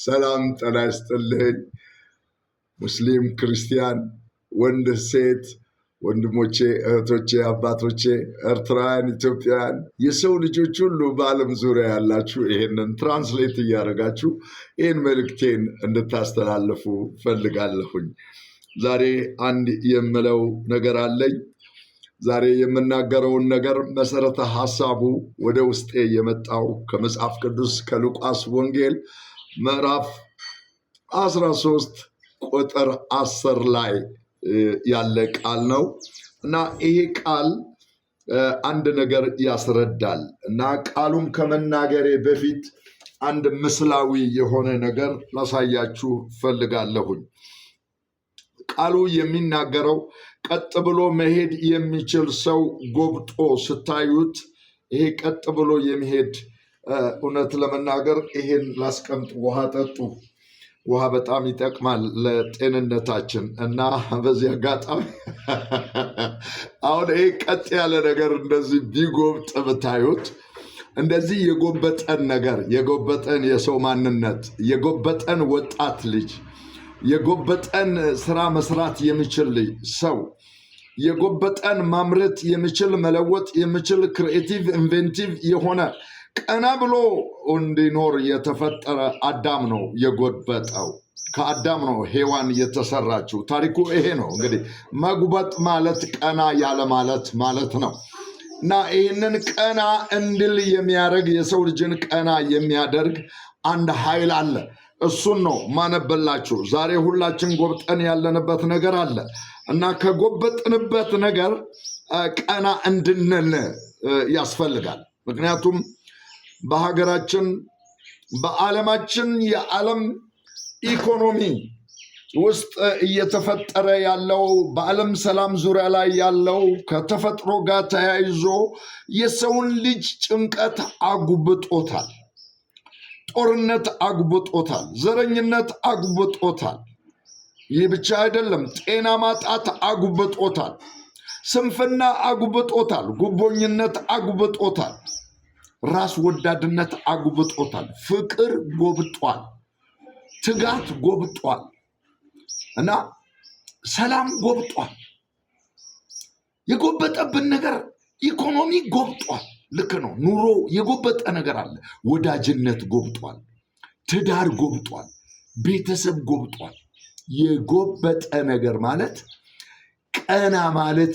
ሰላም ጤና ይስጥልኝ። ሙስሊም ክርስቲያን፣ ወንድ ሴት፣ ወንድሞቼ እህቶቼ፣ አባቶቼ፣ ኤርትራውያን፣ ኢትዮጵያውያን፣ የሰው ልጆች ሁሉ በዓለም ዙሪያ ያላችሁ ይሄንን ትራንስሌት እያደረጋችሁ ይህን መልእክቴን እንድታስተላልፉ ፈልጋለሁኝ። ዛሬ አንድ የምለው ነገር አለኝ። ዛሬ የምናገረውን ነገር መሰረተ ሐሳቡ ወደ ውስጤ የመጣው ከመጽሐፍ ቅዱስ ከሉቃስ ወንጌል ምዕራፍ 13 ቁጥር 10 ላይ ያለ ቃል ነው እና ይሄ ቃል አንድ ነገር ያስረዳል እና ቃሉን ከመናገሬ በፊት አንድ ምስላዊ የሆነ ነገር ላሳያችሁ ፈልጋለሁኝ። ቃሉ የሚናገረው ቀጥ ብሎ መሄድ የሚችል ሰው ጎብጦ ስታዩት፣ ይሄ ቀጥ ብሎ የሚሄድ እውነት ለመናገር ይሄን ላስቀምጥ፣ ውሃ ጠጡ። ውሃ በጣም ይጠቅማል ለጤንነታችን እና በዚህ አጋጣሚ አሁን ይሄ ቀጥ ያለ ነገር እንደዚህ ቢጎብጥ ብታዩት፣ እንደዚህ የጎበጠን ነገር፣ የጎበጠን የሰው ማንነት፣ የጎበጠን ወጣት ልጅ፣ የጎበጠን ስራ መስራት የሚችል ሰው፣ የጎበጠን ማምረት የሚችል መለወጥ የሚችል ክሪኤቲቭ ኢንቬንቲቭ የሆነ ቀና ብሎ እንዲኖር የተፈጠረ አዳም ነው የጎበጠው። ከአዳም ነው ሔዋን የተሰራችው። ታሪኩ ይሄ ነው። እንግዲህ መጉበጥ ማለት ቀና ያለ ማለት ነው እና ይህንን ቀና እንድል የሚያደርግ የሰው ልጅን ቀና የሚያደርግ አንድ ኃይል አለ። እሱን ነው ማነበላችሁ። ዛሬ ሁላችን ጎብጠን ያለንበት ነገር አለ እና ከጎበጥንበት ነገር ቀና እንድንል ያስፈልጋል። ምክንያቱም በሀገራችን በዓለማችን የዓለም ኢኮኖሚ ውስጥ እየተፈጠረ ያለው በዓለም ሰላም ዙሪያ ላይ ያለው ከተፈጥሮ ጋር ተያይዞ የሰውን ልጅ ጭንቀት አጉብጦታል። ጦርነት አጉብጦታል። ዘረኝነት አጉብጦታል። ይህ ብቻ አይደለም፣ ጤና ማጣት አጉብጦታል። ስንፍና አጉብጦታል። ጉቦኝነት አጉብጦታል። ራስ ወዳድነት አጉብጦታል። ፍቅር ጎብጧል። ትጋት ጎብጧል እና ሰላም ጎብጧል። የጎበጠብን ነገር ኢኮኖሚ ጎብጧል። ልክ ነው። ኑሮ የጎበጠ ነገር አለ። ወዳጅነት ጎብጧል። ትዳር ጎብጧል። ቤተሰብ ጎብጧል። የጎበጠ ነገር ማለት ቀና ማለት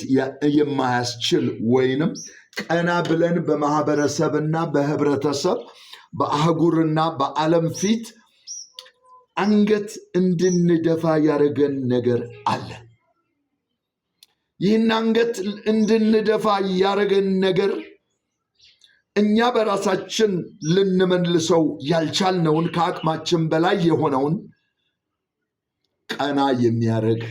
የማያስችል ወይንም ቀና ብለን በማህበረሰብና በህብረተሰብ በአህጉርና በዓለም ፊት አንገት እንድንደፋ ያደረገን ነገር አለ። ይህን አንገት እንድንደፋ ያደረገን ነገር እኛ በራሳችን ልንመልሰው ያልቻልነውን ከአቅማችን በላይ የሆነውን ቀና የሚያደርግ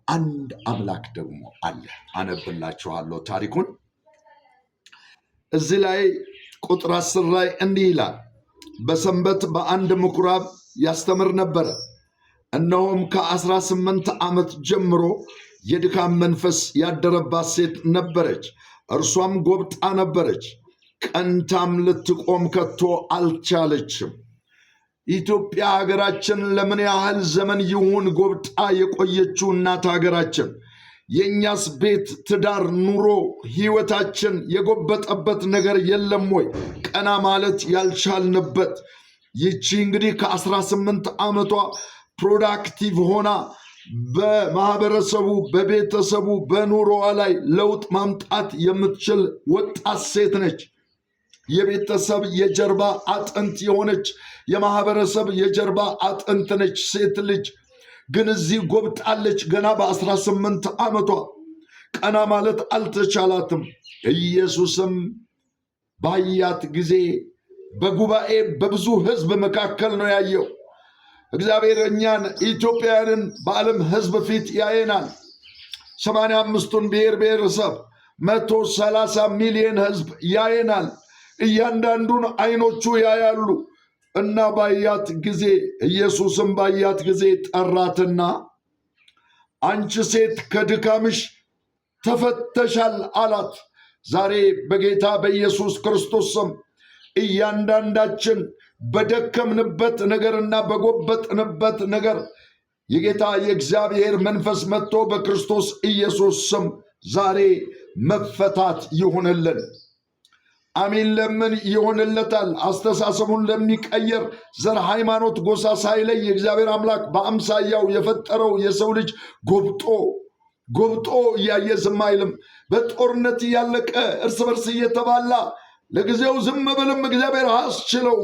አንድ አምላክ ደግሞ አለ። አነብላችኋለሁ ታሪኩን። እዚህ ላይ ቁጥር 10 ላይ እንዲህ ይላል፣ በሰንበት በአንድ ምኩራብ ያስተምር ነበረ። እነሆም ከ18 ዓመት ጀምሮ የድካም መንፈስ ያደረባት ሴት ነበረች። እርሷም ጎብጣ ነበረች፣ ቀንታም ልትቆም ከቶ አልቻለችም። ኢትዮጵያ ሀገራችን ለምን ያህል ዘመን ይሁን ጎብጣ የቆየችው እናት ሀገራችን? የእኛስ ቤት፣ ትዳር፣ ኑሮ፣ ህይወታችን የጎበጠበት ነገር የለም ወይ? ቀና ማለት ያልቻልንበት። ይቺ እንግዲህ ከ18 ዓመቷ ፕሮዳክቲቭ ሆና በማህበረሰቡ፣ በቤተሰቡ፣ በኑሮዋ ላይ ለውጥ ማምጣት የምትችል ወጣት ሴት ነች። የቤተሰብ የጀርባ አጥንት የሆነች የማህበረሰብ የጀርባ አጥንት ነች ሴት ልጅ። ግን እዚህ ጎብጣለች። ገና በ18 ዓመቷ ቀና ማለት አልተቻላትም። ኢየሱስም ባያት ጊዜ በጉባኤ በብዙ ህዝብ መካከል ነው ያየው። እግዚአብሔር እኛን ኢትዮጵያውያንን በዓለም ህዝብ ፊት ያየናል። 85ቱን ብሔር ብሔረሰብ 130 ሚሊዮን ህዝብ ያየናል። እያንዳንዱን አይኖቹ ያያሉ። እና ባያት ጊዜ ኢየሱስም ባያት ጊዜ ጠራትና አንቺ ሴት ከድካምሽ ተፈተሻል አላት። ዛሬ በጌታ በኢየሱስ ክርስቶስ ስም እያንዳንዳችን በደከምንበት ነገርና በጎበጥንበት ነገር የጌታ የእግዚአብሔር መንፈስ መጥቶ በክርስቶስ ኢየሱስ ስም ዛሬ መፈታት ይሁንልን። አሜን። ለምን ይሆንለታል? አስተሳሰቡን ለሚቀየር ዘር፣ ሃይማኖት፣ ጎሳ ሳይለይ የእግዚአብሔር አምላክ በአምሳያው የፈጠረው የሰው ልጅ ጎብጦ እያየ ዝም አይልም። በጦርነት እያለቀ እርስ በርስ እየተባላ ለጊዜው ዝም ብልም እግዚአብሔር አስችለው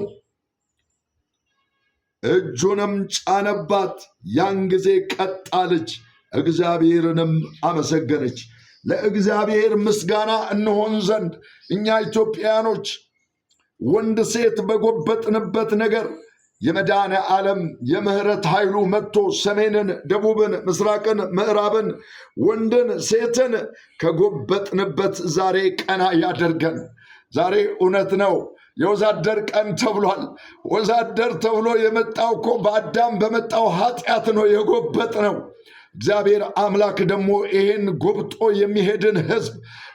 እጁንም ጫነባት። ያን ጊዜ ቀጥ አለች፣ እግዚአብሔርንም አመሰገነች። ለእግዚአብሔር ምስጋና እንሆን ዘንድ እኛ ኢትዮጵያኖች ወንድ ሴት በጎበጥንበት ነገር የመዳን ዓለም የምህረት ኃይሉ መጥቶ ሰሜንን፣ ደቡብን፣ ምስራቅን፣ ምዕራብን፣ ወንድን፣ ሴትን ከጎበጥንበት ዛሬ ቀና ያደርገን። ዛሬ እውነት ነው የወዛደር ቀን ተብሏል። ወዛደር ተብሎ የመጣው እኮ በአዳም በመጣው ኃጢአት ነው የጎበጥ ነው። እግዚአብሔር አምላክ ደግሞ ይህን ጎብጦ የሚሄድን ህዝብ፣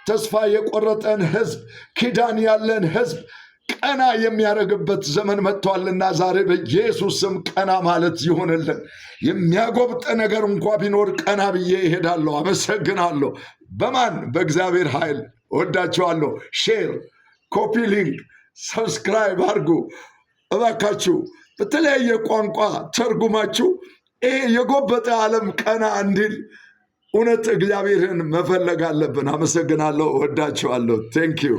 ተስፋ የቆረጠን ህዝብ፣ ኪዳን ያለን ህዝብ ቀና የሚያደርግበት ዘመን መጥቷልና ዛሬ በኢየሱስ ስም ቀና ማለት ይሆንልን። የሚያጎብጥ ነገር እንኳ ቢኖር ቀና ብዬ እሄዳለሁ። አመሰግናለሁ። በማን? በእግዚአብሔር ኃይል። ወዳችኋለሁ። ሼር፣ ኮፒ ሊንክ፣ ሰብስክራይብ አድርጉ እባካችሁ። በተለያየ ቋንቋ ተርጉማችሁ ይሄ የጎበጠ ዓለም ቀና እንዲል እውነት እግዚአብሔርን መፈለግ አለብን። አመሰግናለሁ። ወዳችኋለሁ። ቴንኪዩ